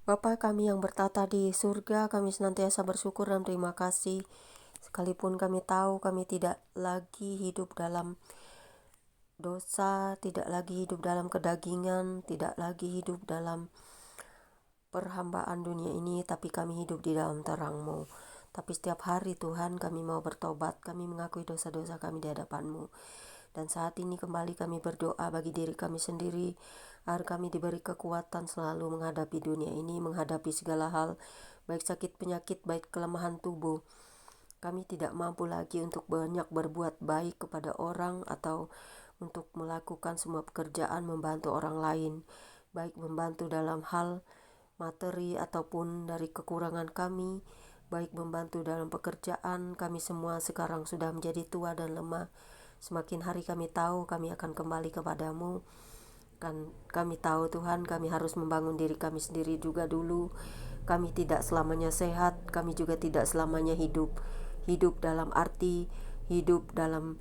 Bapa kami yang bertata di surga, kami senantiasa bersyukur dan terima kasih. Sekalipun kami tahu kami tidak lagi hidup dalam dosa, tidak lagi hidup dalam kedagingan, tidak lagi hidup dalam perhambaan dunia ini, tapi kami hidup di dalam terang-Mu. Tapi setiap hari Tuhan kami mau bertobat, kami mengakui dosa-dosa kami di hadapan-Mu. Dan saat ini kembali kami berdoa bagi diri kami sendiri, agar kami diberi kekuatan selalu menghadapi dunia ini, menghadapi segala hal, baik sakit penyakit, baik kelemahan tubuh. Kami tidak mampu lagi untuk banyak berbuat baik kepada orang atau untuk melakukan semua pekerjaan membantu orang lain, baik membantu dalam hal materi ataupun dari kekurangan kami, baik membantu dalam pekerjaan. Kami semua sekarang sudah menjadi tua dan lemah. Semakin hari kami tahu kami akan kembali kepadamu. Kan kami tahu Tuhan, kami harus membangun diri kami sendiri juga dulu. Kami tidak selamanya sehat, kami juga tidak selamanya hidup. Hidup dalam arti hidup dalam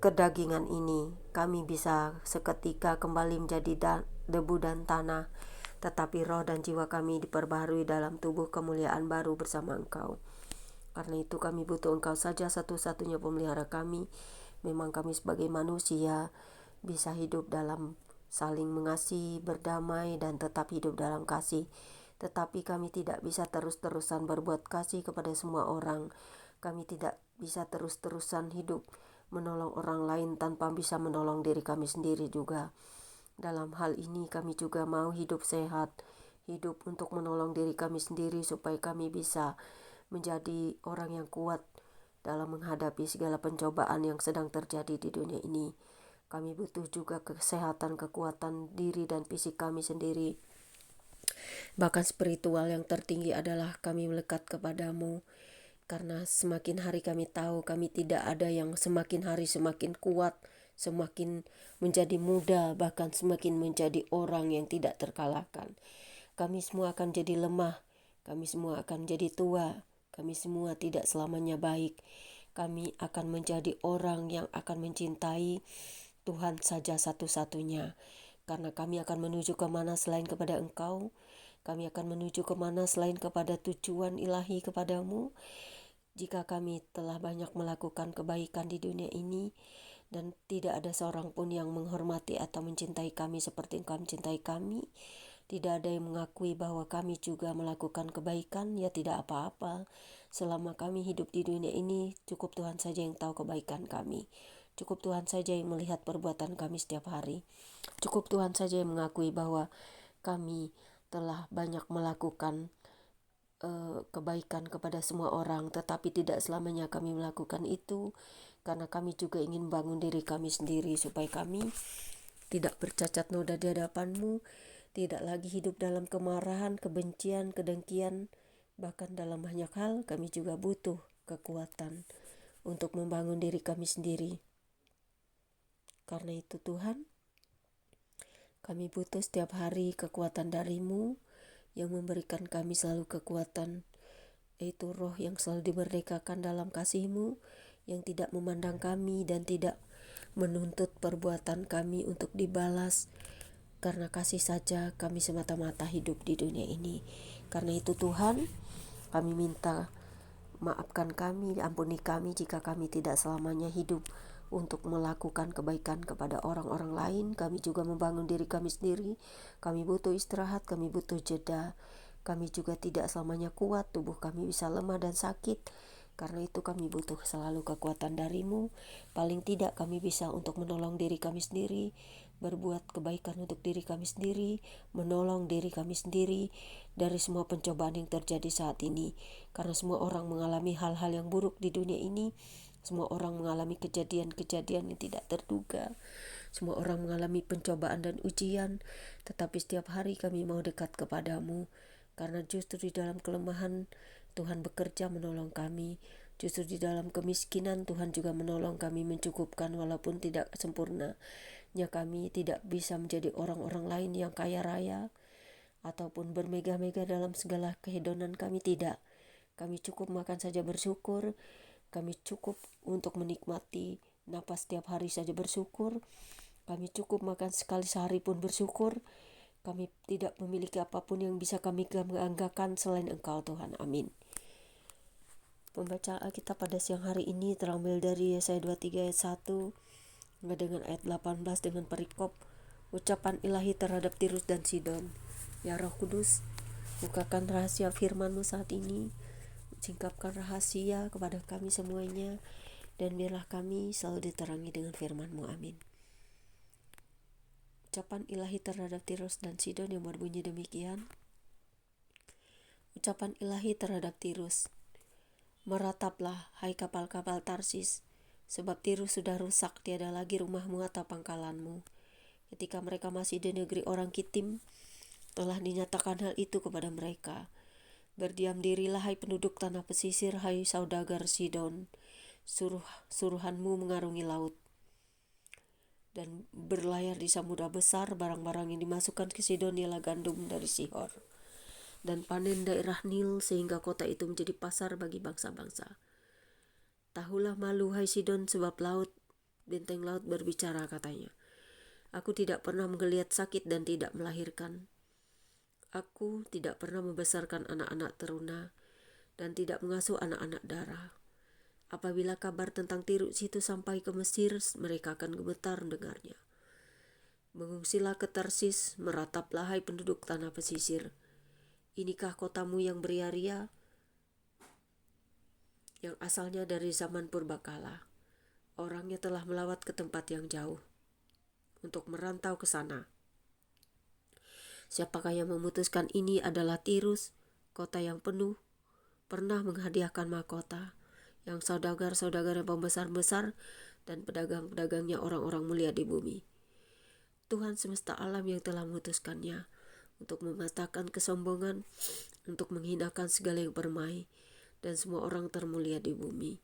kedagingan ini. Kami bisa seketika kembali menjadi debu dan tanah, tetapi roh dan jiwa kami diperbaharui dalam tubuh kemuliaan baru bersama Engkau. Karena itu kami butuh Engkau saja satu-satunya pemelihara kami. Memang kami sebagai manusia bisa hidup dalam saling mengasihi, berdamai, dan tetap hidup dalam kasih. Tetapi kami tidak bisa terus-terusan berbuat kasih kepada semua orang. Kami tidak bisa terus-terusan hidup menolong orang lain tanpa bisa menolong diri kami sendiri juga. Dalam hal ini kami juga mau hidup sehat, hidup untuk menolong diri kami sendiri supaya kami bisa menjadi orang yang kuat dalam menghadapi segala pencobaan yang sedang terjadi di dunia ini. Kami butuh juga kesehatan, kekuatan diri dan fisik kami sendiri. Bahkan spiritual yang tertinggi adalah kami melekat kepadamu. Karena semakin hari kami tahu kami tidak ada yang semakin hari semakin kuat, semakin menjadi muda, bahkan semakin menjadi orang yang tidak terkalahkan. Kami semua akan jadi lemah, kami semua akan jadi tua, kami semua tidak selamanya baik. Kami akan menjadi orang yang akan mencintai Tuhan saja satu-satunya. Karena kami akan menuju kemana selain kepada Engkau. Kami akan menuju kemana selain kepada tujuan ilahi kepadamu. Jika kami telah banyak melakukan kebaikan di dunia ini dan tidak ada seorang pun yang menghormati atau mencintai kami seperti Engkau mencintai kami, tidak ada yang mengakui bahwa kami juga melakukan kebaikan, ya tidak apa-apa. Selama kami hidup di dunia ini, cukup Tuhan saja yang tahu kebaikan kami. Cukup Tuhan saja yang melihat perbuatan kami setiap hari. Cukup Tuhan saja yang mengakui bahwa kami telah banyak melakukan kebaikan kepada semua orang, tetapi tidak selamanya kami melakukan itu, karena kami juga ingin bangun diri kami sendiri supaya kami tidak bercacat noda di hadapan-Mu, tidak lagi hidup dalam kemarahan, kebencian, kedengkian. Bahkan dalam banyak hal kami juga butuh kekuatan untuk membangun diri kami sendiri. Karena itu Tuhan, kami butuh setiap hari kekuatan dari-Mu yang memberikan kami selalu kekuatan, yaitu roh yang selalu dimerdekakan dalam kasih-Mu, yang tidak memandang kami dan tidak menuntut perbuatan kami untuk dibalas. Karena kasih saja kami semata-mata hidup di dunia ini. Karena itu Tuhan, kami minta maafkan kami, ampuni kami jika kami tidak selamanya hidup untuk melakukan kebaikan kepada orang-orang lain. Kami juga membangun diri kami sendiri. Kami butuh istirahat, kami butuh jeda. Kami juga tidak selamanya kuat, tubuh kami bisa lemah dan sakit. Karena itu kami butuh selalu kekuatan dari-Mu. Paling tidak kami bisa untuk menolong diri kami sendiri, berbuat kebaikan untuk diri kami sendiri, menolong diri kami sendiri dari semua pencobaan yang terjadi saat ini. Karena semua orang mengalami hal-hal yang buruk di dunia ini. Semua orang mengalami kejadian-kejadian yang tidak terduga. Semua orang mengalami pencobaan dan ujian. Tetapi setiap hari kami mau dekat kepadamu. Karena justru di dalam kelemahan Tuhan bekerja menolong kami. Justru di dalam kemiskinan Tuhan juga menolong kami mencukupkan walaupun tidak sempurna. Kami tidak bisa menjadi orang-orang lain yang kaya raya ataupun bermegah-megah dalam segala kehedonan kami, tidak. Kami cukup makan saja bersyukur. Kami cukup untuk menikmati napas setiap hari saja bersyukur. Kami cukup makan sekali sehari pun bersyukur. Kami tidak memiliki apapun yang bisa kami banggakan selain Engkau Tuhan. Amin. Pembacaan Alkitab pada siang hari ini terambil dari Yesaya 23 ayat 1 dengan ayat 18 dengan perikop ucapan ilahi terhadap Tirus dan Sidon. Ya Roh Kudus, bukakan rahasia firman-Mu saat ini, singkapkan rahasia kepada kami semuanya, dan biarlah kami selalu diterangi dengan firman-Mu. Amin. Ucapan ilahi terhadap Tirus dan Sidon yang berbunyi demikian. Ucapan ilahi terhadap Tirus. Merataplah, hai kapal-kapal Tarsis, sebab Tirus sudah rusak, tiada lagi rumahmu atau pangkalanmu. Ketika mereka masih di negeri orang Kitim, telah dinyatakan hal itu kepada mereka. Berdiam dirilah, hai penduduk tanah pesisir, hai saudagar Sidon, suruhanmu mengarungi laut. Dan berlayar di samudra besar, barang-barang yang dimasukkan ke Sidon ialah gandum dari Sihor. Dan panen daerah Nil, sehingga kota itu menjadi pasar bagi bangsa-bangsa. Tahulah malu, hai Sidon, sebab laut, benteng laut berbicara, katanya. Aku tidak pernah menggeliat sakit dan tidak melahirkan. Aku tidak pernah membesarkan anak-anak teruna dan tidak mengasuh anak-anak darah. Apabila kabar tentang Tirus itu sampai ke Mesir, mereka akan gemetar mendengarnya. Mengungsilah ke Tarsis, merataplah, hai penduduk tanah pesisir. Inikah kotamu yang beria-ria, yang asalnya dari zaman purbakala. Orangnya telah melawat ke tempat yang jauh untuk merantau ke sana. Siapakah yang memutuskan ini adalah Tirus, kota yang penuh, pernah menghadiahkan mahkota, yang saudagar-saudagar yang pembesar-besar dan pedagang-pedagangnya orang-orang mulia di bumi. Tuhan semesta alam yang telah memutuskannya untuk mematahkan kesombongan, untuk menghinakan segala yang permai dan semua orang termulia di bumi.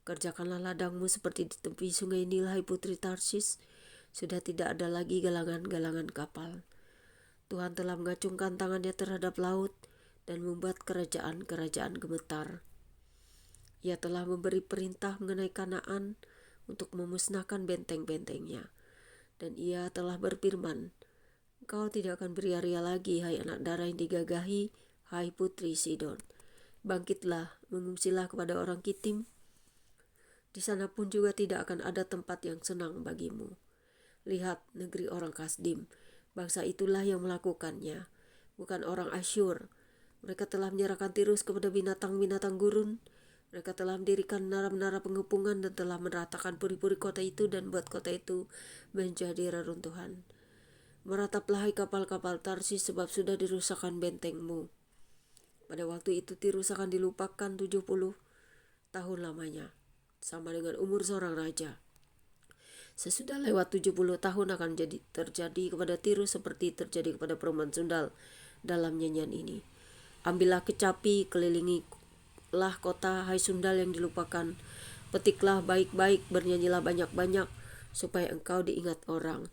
Kerjakanlah ladangmu seperti di tepi sungai Nil, hai putri Tarsis. Sudah tidak ada lagi galangan-galangan kapal. Tuhan telah mengacungkan tangannya terhadap laut dan membuat kerajaan-kerajaan gemetar. Ia telah memberi perintah mengenai Kanaan untuk memusnahkan benteng-bentengnya. Dan ia telah berfirman, Engkau tidak akan beria-ria lagi, hai anak darah yang digagahi, hai putri Sidon. Bangkitlah, mengungsilah kepada orang Kitim. Di sana pun juga tidak akan ada tempat yang senang bagimu. Lihat, negeri orang Kasdim, bangsa itulah yang melakukannya, bukan orang Asyur. Mereka telah menyerahkan Tirus kepada binatang-binatang gurun. Mereka telah mendirikan menara-menara pengepungan dan telah meratakan puri-puri kota itu dan buat kota itu menjadi reruntuhan. Merataplah, hai kapal-kapal Tarsis, sebab sudah dirusakkan bentengmu. Pada waktu itu Tirus akan dilupakan 70 tahun lamanya, sama dengan umur seorang raja. Sesudah lewat 70 tahun akan terjadi kepada Tirus seperti terjadi kepada perempuan sundal dalam nyanyian ini. Ambillah kecapi, kelilingilah kota, hai sundal yang dilupakan. Petiklah baik-baik, bernyanyilah banyak-banyak, supaya engkau diingat orang.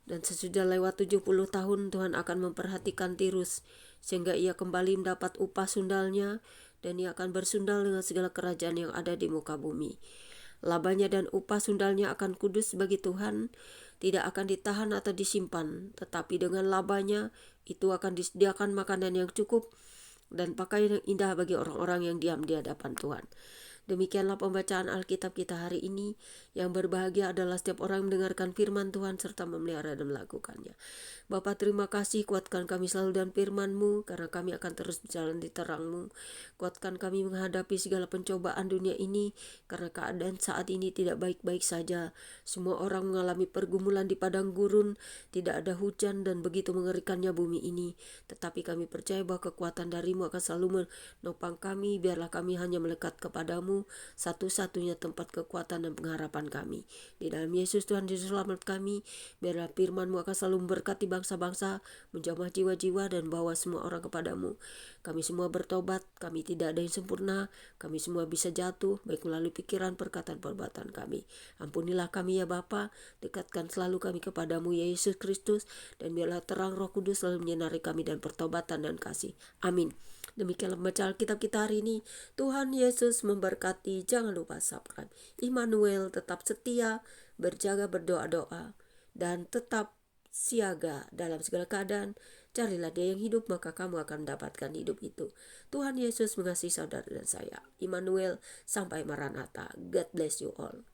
Dan sesudah lewat 70 tahun Tuhan akan memperhatikan Tirus, sehingga ia kembali mendapat upah sundalnya, dan ia akan bersundal dengan segala kerajaan yang ada di muka bumi. Labanya dan upah sundalnya akan kudus bagi Tuhan, tidak akan ditahan atau disimpan, tetapi dengan labanya itu akan disediakan makanan yang cukup dan pakaian yang indah bagi orang-orang yang diam di hadapan Tuhan. Demikianlah pembacaan Alkitab kita hari ini. Yang berbahagia adalah setiap orang yang mendengarkan firman Tuhan serta memelihara dan melakukannya. Bapa, terima kasih, kuatkan kami selalu dan firman-Mu, karena kami akan terus berjalan di terang-Mu. Kuatkan kami menghadapi segala pencobaan dunia ini, karena keadaan saat ini tidak baik-baik saja. Semua orang mengalami pergumulan di padang gurun, tidak ada hujan dan begitu mengerikannya bumi ini. Tetapi kami percaya bahwa kekuatan dari-Mu akan selalu menopang kami. Biarlah kami hanya melekat kepadamu, satu-satunya tempat kekuatan dan pengharapan kami. Di dalam Yesus Tuhan Yesus selamat kami. Biarlah firman-Mu akan selalu memberkati bangsa-bangsa, menjamah jiwa-jiwa dan bawa semua orang kepadamu. Kami semua bertobat, kami tidak ada yang sempurna, kami semua bisa jatuh, baik melalui pikiran, perkataan, perbuatan kami. Ampunilah kami ya Bapa, dekatkan selalu kami kepadamu ya Yesus Kristus, dan biarlah terang Roh Kudus selalu menyinari kami dan pertobatan dan kasih. Amin. Demikianlah membaca Alkitab kita hari ini. Tuhan Yesus memberkati. Jangan lupa subscribe Immanuel, tetap setia, berjaga, berdoa-doa, dan tetap siaga dalam segala keadaan. Carilah dia yang hidup, maka kamu akan mendapatkan hidup itu. Tuhan Yesus mengasihi saudara dan saya. Immanuel, sampai Maranatha. God bless you all.